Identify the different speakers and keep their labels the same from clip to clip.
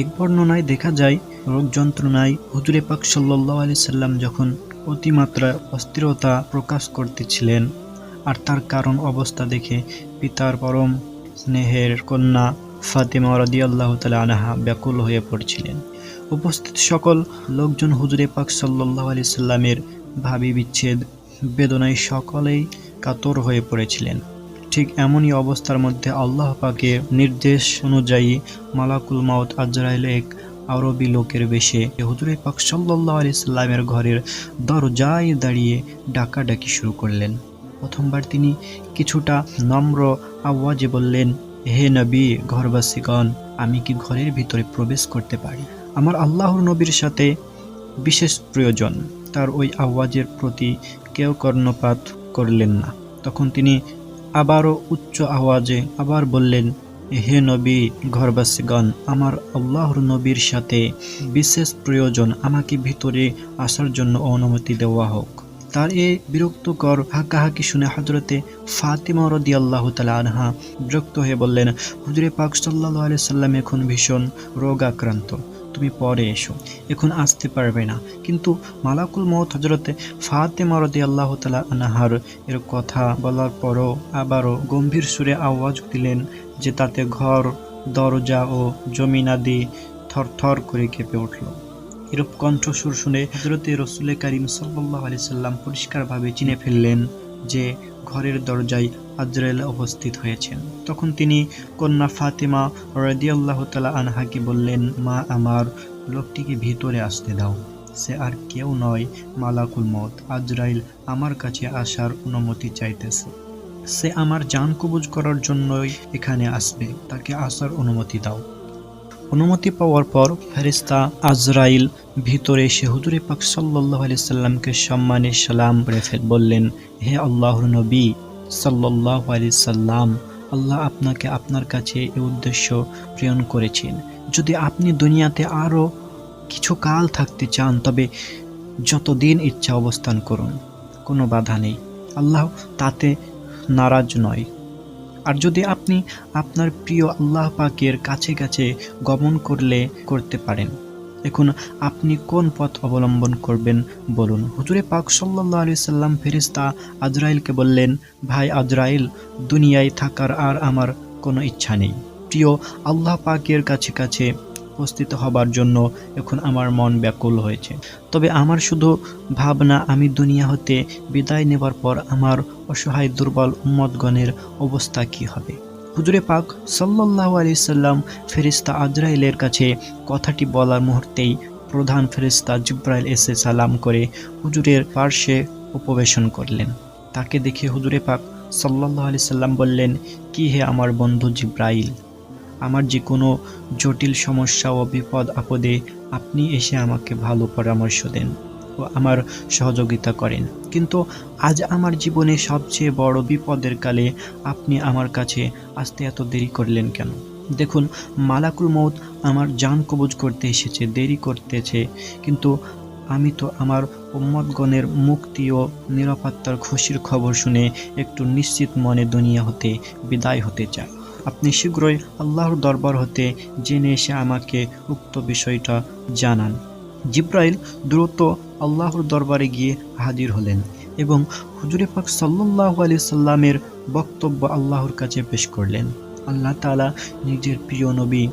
Speaker 1: এক বর্ণনায় দেখা যায়, রোগ যন্ত্রণায় হুজুরে পাক সাল্লাল্লাহু আলাইহি সাল্লাম যখন অতিমাত্রা অস্থিরতা প্রকাশ করতেছিলেন, আর তার কারণ অবস্থা দেখে পিতার পরম স্নেহের কন্যা ফাতেমা রাদিয়াল্লাহু তাআলা আনহা ব্যাকুল হয়ে পড়ছিলেন। উপস্থিত সকল লোকজন হুজুরে পাক সাল্লাল্লাহু আলাইহি সাল্লামের ভাবী বিচ্ছেদ বেদনায় সকলেই কাতর হয়ে পড়েছিলেন। ঠিক এমনই অবস্থার মধ্যে আল্লাহ পাকের নির্দেশ অনুযায়ী মালাকুল মাউত আজরাইল এক আরবি লোকের বেশে হুজুরে পাক সাল্লাল্লাহু আলাইহি সাল্লামের ঘরের দরজায় দাঁড়িয়ে ডাকাডাকি শুরু করলেন। প্রথমবার তিনি কিছুটা নম্র আওয়াজে বললেন, হে নবী, ঘরবাসীগণ, আমি কি ঘরের ভিতরে প্রবেশ করতে পারি? আমার আল্লাহর নবীর সাথে বিশেষ প্রয়োজন। তার ওই আওয়াজের প্রতি কেউ কর্ণপাত করলেন না। তখন তিনি আবারও উচ্চ আওয়াজে আবার বললেন, হে নবী, ঘরবাসীগণ, আমার আল্লাহর নবীর সাথে বিশেষ প্রয়োজন, আমাকে ভিতরে আসার জন্য অনুমতি দেওয়া হোক। তার এ বিরক্তকর হাঁকাহাঁকি শুনে হযরতে ফাতিমা রাদিয়াল্লাহু তাআলা আনহা বিরক্ত হয়ে বললেন, হুজুরে পাক সাল্লাল্লাহু আলাইহি সাল্লাম এখন ভীষণ রোগাক্রান্ত, তুমি পরে এসো, এখন আসতে পারবে না। কিন্তু মালাকুল মউত হযরতে ফাতিমা রাদিয়াল্লাহু তাআলা আনহার এর কথা বলার পরও আবারও গম্ভীর সুরে আওয়াজ দিলেন, যে তাতে ঘর, দরজা ও জমিনাদি থরথর করে কেঁপে উঠল। এরূপ কণ্ঠস্বর শুনে হযরতে রাসূল কারীম সাল্লাল্লাহু আলাইহি সাল্লাম পরিষ্কারভাবে চিনে ফেললেন যে ঘরের দরজায় আজরাইল উপস্থিত হয়েছেন। তখন তিনি কন্যা ফাতেমা রাদিয়াল্লাহু তাআলা আনহাকে বললেন, মা আমার, লোকটিকে ভিতরে আসতে দাও। সে আর কেউ নয়, মালাকুল মউত আজরাইল আমার কাছে আসার অনুমতি চাইতেছে। সে আমার জান কবজ করার জন্যই এখানে আসবে, তাকে আসার অনুমতি দাও। অনুমতি পাওয়ার পর ফেরেশতা আজরাইল ভিতরে এসে হুজুরে পাক সাল্লাল্লাহু আলাইহি সাল্লামকে সম্মানে সালাম করে বললেন, হে আল্লাহর নবী সাল্লাল্লাহু আলাইহি সাল্লাম, আল্লাহ আপনাকে আপনার কাছে এই উদ্দেশ্য প্রেরণ করেছেন। যদি আপনি দুনিয়াতে আরও কিছু কাল থাকতে চান, তবে যতদিন ইচ্ছা অবস্থান করুন, কোনো বাধা নেই, আল্লাহ তাতে নারাজ নয়। আর যদি আপনি আপনার প্রিয় আল্লাহ পাকের কাছে কাছে গমন করতে পারেন, এখন আপনি কোন পথ অবলম্বন করবেন বলুন। হুজুরে পাক সাল্লাল্লাহু আলাইহি সাল্লাম ফেরেশতা আজরাইলকে বললেন, ভাই আজরাইল, দুনিয়ায় থাকার আর আমার কোনো ইচ্ছা নেই। প্রিয় আল্লাহ পাকের কাছে কাছে উপস্থিত হবার জন্য এখন আমার মন ব্যাকুল হয়েছে। তবে আমার শুধু ভাবনা, আমি দুনিয়া হতে বিদায় নেবার পর আমার অসহায় দুর্বল উম্মতগণের অবস্থা কি হবে। হুজুরে পাক সাল্লাল্লাহু আলাইহি সাল্লাম ফেরেশতা আজরাইলের কাছে কথাটি বলার মুহূর্তেই প্রধান ফেরেশতা জিবরাইল এসে সালাম করে হুজুরের পার্শ্বে উপবেশন করলেন। তাকে দেখে হুজুরে পাক সাল্লাল্লাহু আলাইহি সাল্লাম বললেন, কি হে আমার বন্ধু জিবরাইল, আমার যে কোনো জটিল সমস্যা ও বিপদ আপদে আপনি এসে আমাকে ভালো পরামর্শ দেন ও আমার সহযোগিতা করেন। কিন্তু আজ আমার জীবনে সবচেয়ে বড় বিপদের কালে আপনি আমার কাছে আসতে এত দেরি করলেন কেন? দেখুন, মালাকুল মউত আমার জান কবজ করতে এসেছে, দেরি করতেছে, কিন্তু আমি তো আমার উম্মতগণের মুক্তি ও নিরাপত্তার খুশির খবর শুনে একটু নিশ্চিত মনে দুনিয়া হতে বিদায় হতে চাই। আপনি শীঘ্রই আল্লাহর দরবার হতে জেনে এসে আমাকে উক্ত বিষয়টা জানান। জিবরাইল দ্রুত আল্লাহর দরবারে গিয়ে হাজির হলেন এবং হুজুরে পাক সাল্লাল্লাহু আলাইহি সাল্লামের বক্তব্য আল্লাহর কাছে পেশ করলেন। আল্লাহ তাআলা নিজের প্রিয় নবী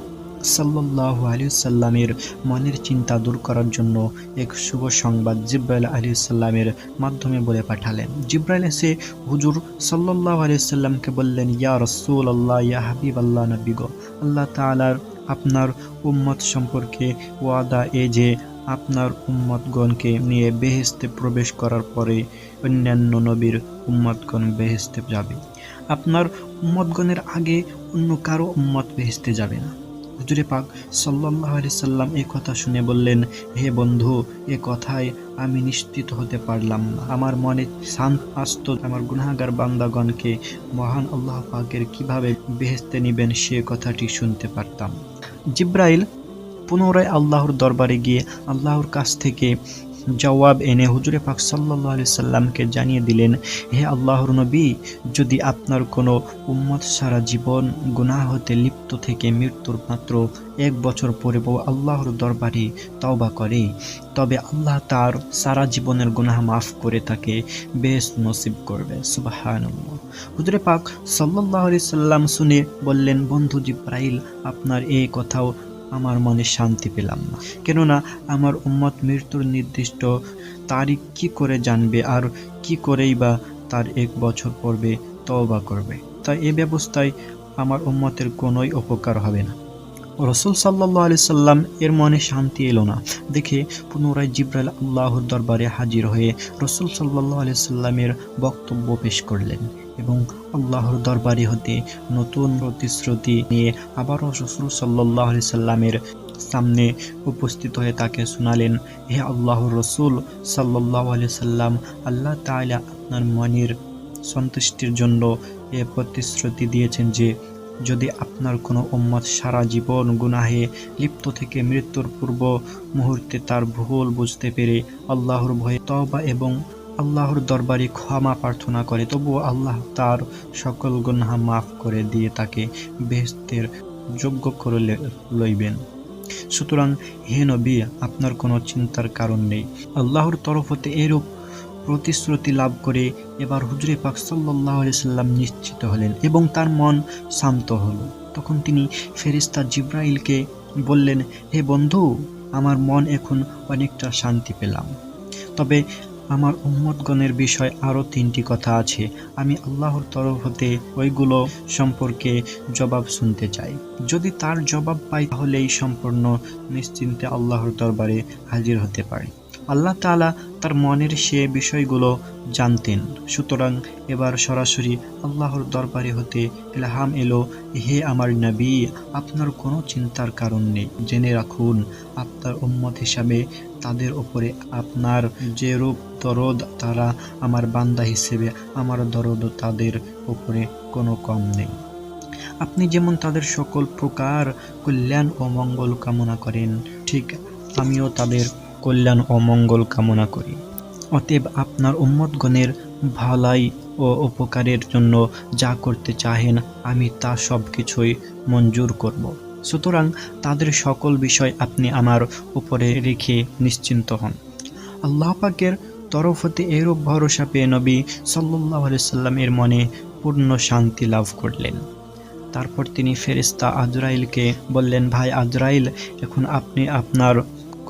Speaker 1: সাল্লাল্লাহু আলাইহি সাল্লামের মনের চিন্তা দূর করার জন্য এক শুভ সংবাদ জিবরাইল আলাইহিস সালামের মাধ্যমে বলে পাঠালেন। জিবরাইল এসে হুজুর সাল্লাল্লাহু আলাইহি সাল্লামকে বললেন, ইয়া রাসূলুল্লাহ, ইয়া হাবিবাল্লাহ, নবী গো, আল্লাহ তাআলার আপনার উম্মত সম্পর্কে ওয়াদা যে আপনার উম্মতগণকে নিয়ে বেহেশতে প্রবেশ করার পরে অন্যান্য নবীর উম্মতগণ বেহেশতে যাবে। আপনার উম্মতগণের আগে অন্য কারো উম্মত বেহেশতে যাবে না। হুজুরে পাক সাল্লাল্লাহু আলাইহি সাল্লাম এই কথা শুনে বললেন, হে বন্ধু, এ কথায় আমি নিশ্চিত হতে পারলাম না। আমার মনে শান্ত আসত, আমার গুনাহগার বান্দাগণকে মহান আল্লাহ পাকের কিভাবে বেহেশতে নিবেন সে কথাটি শুনতে পারতাম। জিবরাইল পুনরায় আল্লাহর দরবারে গিয়ে আল্লাহর কাছ থেকে জবাব এনে হুজুরে পাক সাল্লাল্লাহু আলাইহি সাল্লামকে জানিয়ে দিলেন, হে আল্লাহর নবী, যদি আপনার কোনো উম্মত সারা জীবন গুনাহ হতে লিপ্ত থেকে মৃত্যুর মাত্র 1 বছর পরেও আল্লাহর দরবারে তওবা করে, তবে আল্লাহ তার সারা জীবনের গুনাহ মাফ করে তাকে বেহেশত নসিব করবে। সুবহানাল্লাহ। হুজুরে পাক সাল্লাল্লাহু আলাইহি সাল্লাম শুনে বললেন, বন্ধু জিবরাইল, আপনার এই কথাও আমার মনে শান্তি পেলাম না, কেননা আমার উম্মত মৃত্যুর নির্দিষ্ট তারিখ কি করে জানবে, আর কি করেই বা তার 1 বছর পূর্বে তওবা করবে। তাই এ ব্যবস্থায় আমার উম্মতের কোনোই উপকার হবে না। রাসূল সাল্লাল্লাহু আলাইহি সাল্লাম এর মনে শান্তি এলো না দেখে পুনরায় জিবরাইল আল্লাহর দরবারে হাজির হয়ে রাসূল সাল্লাল্লাহু আলাইহি সাল্লামের বক্তব্য পেশ করলেন এবং আল্লাহর দরবারে হতে নতুন প্রতিশ্রুতি নিয়ে আবারও রাসূল সাল্লাল্লাহু আলাইহি সাল্লামের সামনে উপস্থিত হয়ে তাকে শোনালেন, হে আল্লাহর রাসূল সাল্লাল্লাহু আলাইহি সাল্লাম, আল্লাহ তাআলা আপনার মনের সন্তুষ্টির জন্য এ প্রতিশ্রুতি দিয়েছেন যে যদি আপনার কোনো উম্মত সারা জীবন গুনাহে লিপ্ত থেকে মৃত্যুর পূর্ব মুহূর্তে তার ভুল বুঝতে পেরে আল্লাহর ভয়ে তওবা এবং আল্লাহর দরবারে ক্ষমা প্রার্থনা করে, তবুও আল্লাহ তার সকল গুনাহ মাফ করে দিয়ে তাকে বেহেশতের যোগ্য করে লইবেন। সুতরাং হে নবী, আপনার কোনো চিন্তার কারণ নেই। আল্লাহর তরফ হতে এরূপ প্রতিশ্রুতি লাভ করে এবার হুজুরে পাক সাল্লাল্লাহু আলাইহি সাল্লাম নিশ্চিত হলেন এবং তার মন শান্ত হলো। তখন তিনি ফেরেশতা জিবরাইলকে বললেন, হে বন্ধু, আমার মন এখন অনেকটা শান্তি পেলাম, তবে আমার উম্মতগণের বিষয় আরও 3টি কথা আছে। আমি আল্লাহর তরফ হতে ওইগুলো সম্পর্কে জবাব শুনতে চাই। যদি তার জবাব পাই তাহলেই সম্পূর্ণ নিশ্চিন্তে আল্লাহর দরবারে হাজির হতে পারি। আল্লাহ তাআলা তার মনের সে বিষয়গুলো জানতেন। সুতরাং এবার সরাসরি আল্লাহর দরবারে হতে ইলহাম এলো, হে আমার নবী, আপনার কোনো চিন্তার কারণ নেই। জেনে রাখুন, আপনার উম্মত হিসাবে তাদের উপরে আপনার যে রূপ দরদ, তারা আমার বান্দা হিসেবে আমার দরদও তাদের উপরে কোনো কম নেই। আপনি যেমন তাদের সকল প্রকার কল্যাণ ও মঙ্গল কামনা করেন, ঠিক আমিও তাদের কল্যাণ ও মঙ্গল কামনা করি। অতএব আপনার উম্মতগণের ভালাই ও উপকারের জন্য যা করতে চাহেন আমি তা সব কিছুই মঞ্জুর করব। সুতরাং তাদের সকল বিষয় আপনি আমার উপরে রেখে নিশ্চিন্ত হন। আল্লাহ পাকের তরফ হতে এরূপ ভরসা পেয়ে নবী সাল্লাল্লাহু আলাইহি সাল্লাম এর মনে পূর্ণ শান্তি লাভ করলেন। তারপর তিনি ফেরেশতা আজরাইলকে বললেন, ভাই আজরাইল, এখন আপনি আপনার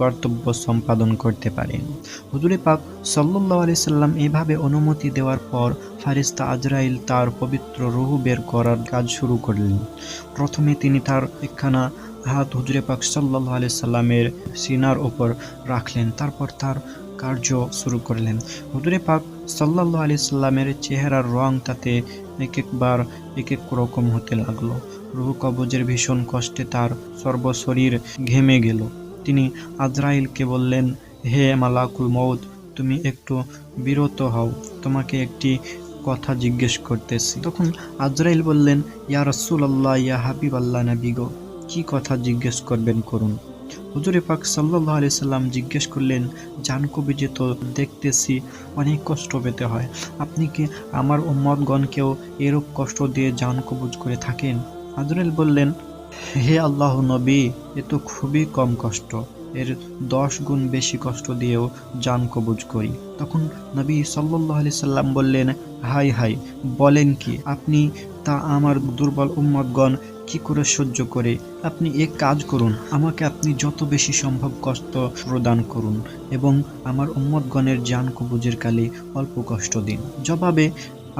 Speaker 1: কর্তব্য সম্পাদন করতে পারেন। হুজুরে পাক সাল্লাল্লাহু আলাইহি সাল্লাম এভাবে অনুমতি দেওয়ার পর ফেরেশতা আজরাইল তার পবিত্র রূহ বের করার কাজ শুরু করলেন। প্রথমে তিনি তার একখানা হাত হুজুরে পাক সাল্লাল্লাহু আলাইহি সাল্লামের সিনার উপর রাখলেন, তারপর তার কার্য শুরু করলেন। হুজুরে পাক সাল্লাল্লাহু আলাইহি সাল্লামের চেহারার রং তাতে একবার এক রকম হতে লাগলো। রূহ কবজের ভীষণ কষ্টে তার সর্বশরীর ঘেমে গেল। তিনি আজরাইলকে বললেন, হে মালাকুল মউত, তুমি একটু বিরত হও, তোমাকে একটি কথা জিজ্ঞেস করতেছি। তখন আজরাইল বললেন, ইয়া রাসূলুল্লাহ, ইয়া হাবিবাল্লাহ, নবী গো, কি কথা জিজ্ঞেস করবেন করুন। হুজুরে পাক সাল্লাল্লাহু আলাইহি সাল্লাম জিজ্ঞেস করলেন, জান কবিজে তো দেখতেছি অনেক কষ্ট পেতে হয়, আপনি কি আমার উম্মতগণকেও এরূপ কষ্ট দিয়ে জান কবজ করে থাকেন? আজরাইল বললেন, হে আল্লাহর নবী, এ তো খুবই কম কষ্ট, এর 10 গুণ বেশি কষ্ট দিয়েও জান কবজ করি। তখন নবী সাল্লাল্লাহু আলাইহি সাল্লাম বললেন, হাই হাই, বলেন কি? আপনি তা আমার দুর্বল উম্মতগণ কি করে সহ্য করে? আপনি এক কাজ করুন, আমাকে আপনি যত বেশি সম্ভব কষ্ট প্রদান করুন এবং আমার উম্মতগণের জান কবজের কালে অল্প কষ্ট দিন। জবাবে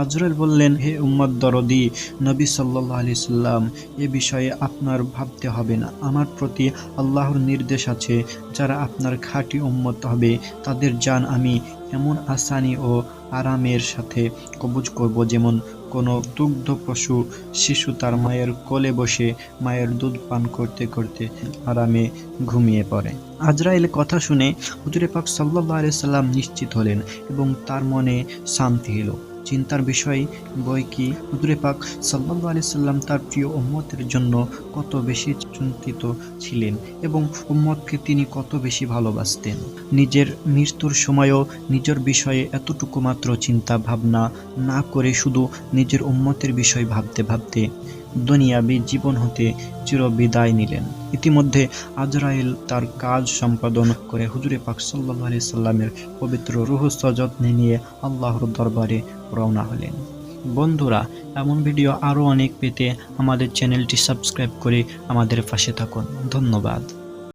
Speaker 1: আজরাইল বললেন, হে উম্মত দরদি নবী সাল্লাল্লাহু আলাইহি সাল্লাম, এ বিষয়ে আপনার ভাবতে হবে না। আমার প্রতি আল্লাহর নির্দেশ আছে, যারা আপনার খাঁটি উম্মত হবে তাদের জান আমি এমন আসানি ও আরামের সাথে কবজ করব, যেমন কোনো দুগ্ধ পশু শিশু তার মায়ের কোলে বসে মায়ের দুধ পান করতে করতে আরামে ঘুমিয়ে পড়ে। আজরাইলের কথা শুনে হুজুরে পাক সাল্লাল্লাহু আলাইহি সাল্লাম নিশ্চিত হলেন এবং তার মনে শান্তি এলো। চিন্তার বিষয় বই কি হুজুরে পাক সাল্লাল্লাহু আলাইহি সাল্লাম তার প্রিয় উম্মতের জন্য কত বেশি চিন্তিত ছিলেন এবং উম্মতকে তিনি কত বেশি ভালোবাসতেন। নিজের মৃত্যুর সময়ও নিজের বিষয়ে এতটুকু মাত্র চিন্তা ভাবনা না করে শুধু নিজের উম্মতের বিষয় ভাবতে ভাবতে দুনিয়াবী জীবন হতে চিরবিদায় নিলেন। ইতিমধ্যে আজরাইল তার কাজ সম্পাদন করে হুজুরে পাক সাল্লাল্লাহু আলাইহি সাল্লামের পবিত্র রূহ সযত্নে নিয়ে আল্লাহর দরবারে রওনা হলেন। বন্ধুরা, এমন ভিডিও আরও অনেক পেতে আমাদের চ্যানেলটি সাবস্ক্রাইব করে আমাদের পাশে থাকুন। ধন্যবাদ।